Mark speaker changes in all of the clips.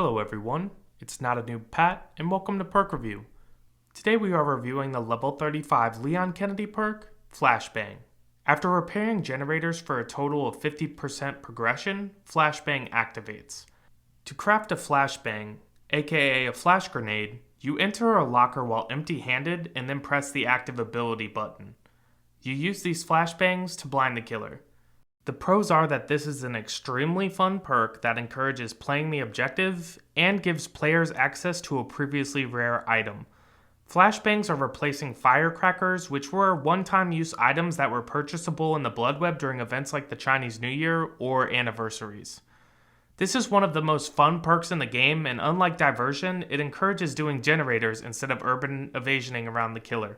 Speaker 1: Hello everyone, it's NotaNoobPat, and welcome to Perk Review. Today we are reviewing the level 35 Leon Kennedy Perk, Flashbang. After repairing generators for a total of 50% progression, Flashbang activates. To craft a Flashbang, aka a flash grenade, you enter a locker while empty-handed and then press the active ability button. You use these flashbangs to blind the killer. The pros are that this is an extremely fun perk that encourages playing the objective and gives players access to a previously rare item. Flashbangs are replacing firecrackers, which were one-time use items that were purchasable in the Blood Web during events like the Chinese New Year or anniversaries. This is one of the most fun perks in the game, and unlike Diversion, it encourages doing generators instead of urban evasioning around the killer.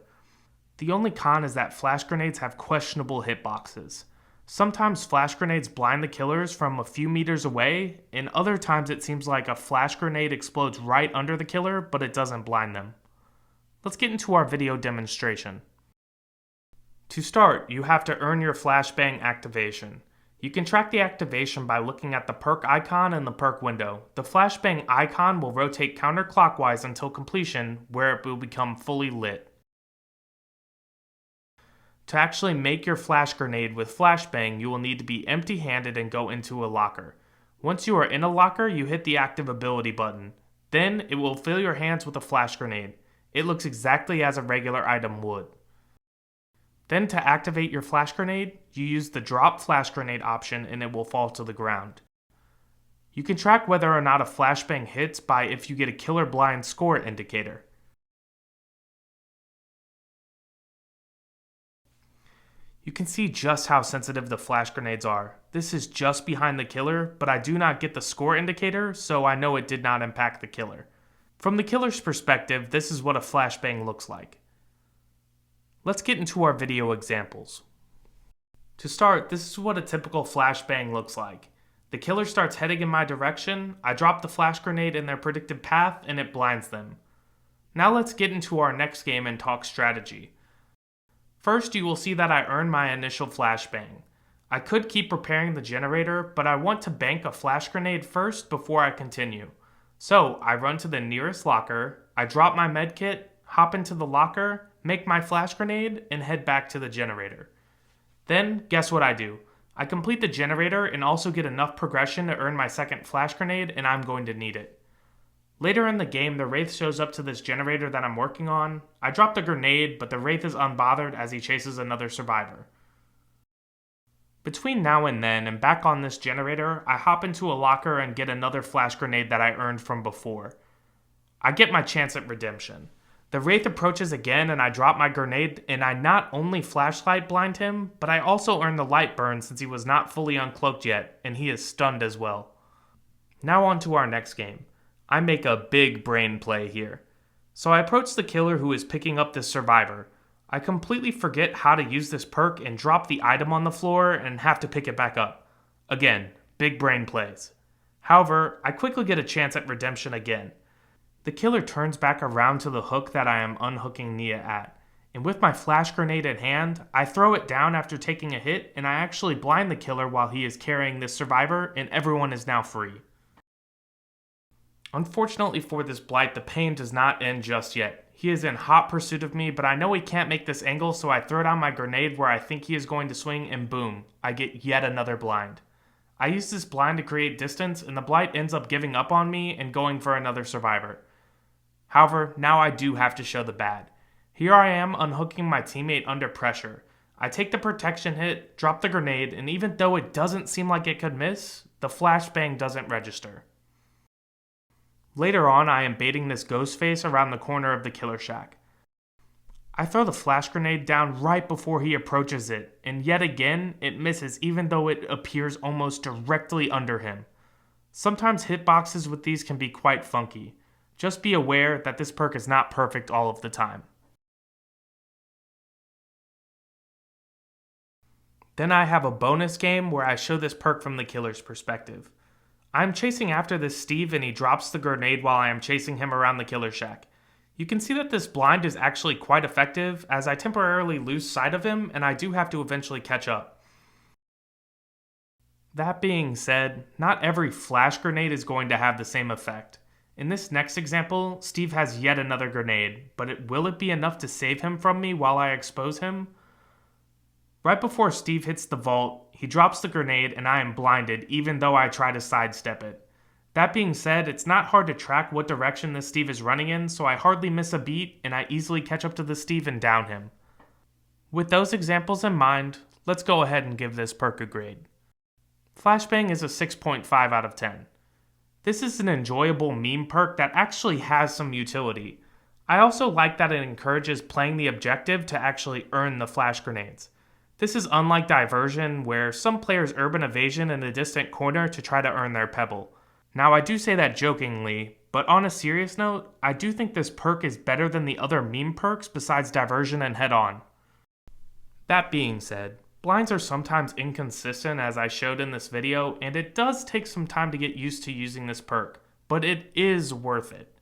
Speaker 1: The only con is that flash grenades have questionable hitboxes. Sometimes flash grenades blind the killers from a few meters away, and other times it seems like a flash grenade explodes right under the killer, but it doesn't blind them. Let's get into our video demonstration. To start, you have to earn your flashbang activation. You can track the activation by looking at the perk icon in the perk window. The flashbang icon will rotate counterclockwise until completion, where it will become fully lit. To actually make your flash grenade with flashbang, you will need to be empty-handed and go into a locker. Once you are in a locker, you hit the active ability button. Then, it will fill your hands with a flash grenade. It looks exactly as a regular item would. Then to activate your flash grenade, you use the drop flash grenade option and it will fall to the ground. You can track whether or not a flashbang hits by if you get a killer blind score indicator. You can see just how sensitive the flash grenades are. This is just behind the killer, but I do not get the score indicator, so I know it did not impact the killer. From the killer's perspective, this is what a flashbang looks like. Let's get into our video examples. To start, this is what a typical flashbang looks like. The killer starts heading in my direction, I drop the flash grenade in their predicted path, and it blinds them. Now let's get into our next game and talk strategy. First, you will see that I earned my initial flashbang. I could keep repairing the generator, but I want to bank a flash grenade first before I continue. So, I run to the nearest locker, I drop my medkit, hop into the locker, make my flash grenade, and head back to the generator. Then, guess what I do? I complete the generator and also get enough progression to earn my second flash grenade, and I'm going to need it. Later in the game, the Wraith shows up to this generator that I'm working on. I drop the grenade, but the Wraith is unbothered as he chases another survivor. Between now and then, and back on this generator, I hop into a locker and get another flash grenade that I earned from before. I get my chance at redemption. The Wraith approaches again and I drop my grenade, and I not only flashlight blind him, but I also earn the light burn since he was not fully uncloaked yet, and he is stunned as well. Now on to our next game. I make a big brain play here. So I approach the killer who is picking up this survivor. I completely forget how to use this perk and drop the item on the floor and have to pick it back up. Again, big brain plays. However, I quickly get a chance at redemption again. The killer turns back around to the hook that I am unhooking Nia at, and with my flash grenade in hand, I throw it down after taking a hit, and I actually blind the killer while he is carrying this survivor, and everyone is now free. Unfortunately for this blight, the pain does not end just yet. He is in hot pursuit of me, but I know he can't make this angle, so I throw down my grenade where I think he is going to swing, and boom, I get yet another blind. I use this blind to create distance, and the blight ends up giving up on me and going for another survivor. However, now I do have to show the bad. Here I am unhooking my teammate under pressure. I take the protection hit, drop the grenade, and even though it doesn't seem like it could miss, the flashbang doesn't register. Later on, I am baiting this ghost face around the corner of the killer shack. I throw the flash grenade down right before he approaches it, and yet again, it misses even though it appears almost directly under him. Sometimes hitboxes with these can be quite funky. Just be aware that this perk is not perfect all of the time. Then I have a bonus game where I show this perk from the killer's perspective. I'm chasing after this Steve and he drops the grenade while I am chasing him around the killer shack. You can see that this blind is actually quite effective as I temporarily lose sight of him and I do have to eventually catch up. That being said, not every flash grenade is going to have the same effect. In this next example, Steve has yet another grenade, but will it be enough to save him from me while I expose him? Right before Steve hits the vault, he drops the grenade and I am blinded even though I try to sidestep it. That being said, it's not hard to track what direction this Steve is running in, so I hardly miss a beat and I easily catch up to the Steve and down him. With those examples in mind, let's go ahead and give this perk a grade. Flashbang is a 6.5 out of 10. This is an enjoyable meme perk that actually has some utility. I also like that it encourages playing the objective to actually earn the flash grenades. This is unlike Diversion, where some players urban evasion in a distant corner to try to earn their pebble. Now I do say that jokingly, but on a serious note, I do think this perk is better than the other meme perks besides Diversion and Head On. That being said, blinds are sometimes inconsistent as I showed in this video, and it does take some time to get used to using this perk, but it is worth it.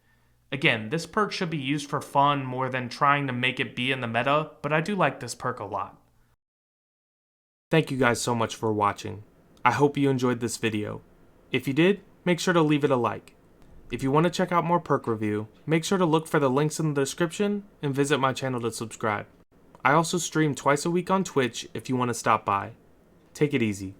Speaker 1: Again, this perk should be used for fun more than trying to make it be in the meta, but I do like this perk a lot. Thank you guys so much for watching. I hope you enjoyed this video. If you did, make sure to leave it a like. If you want to check out more perk review, make sure to look for the links in the description and visit my channel to subscribe. I also stream twice a week on Twitch if you want to stop by. Take it easy.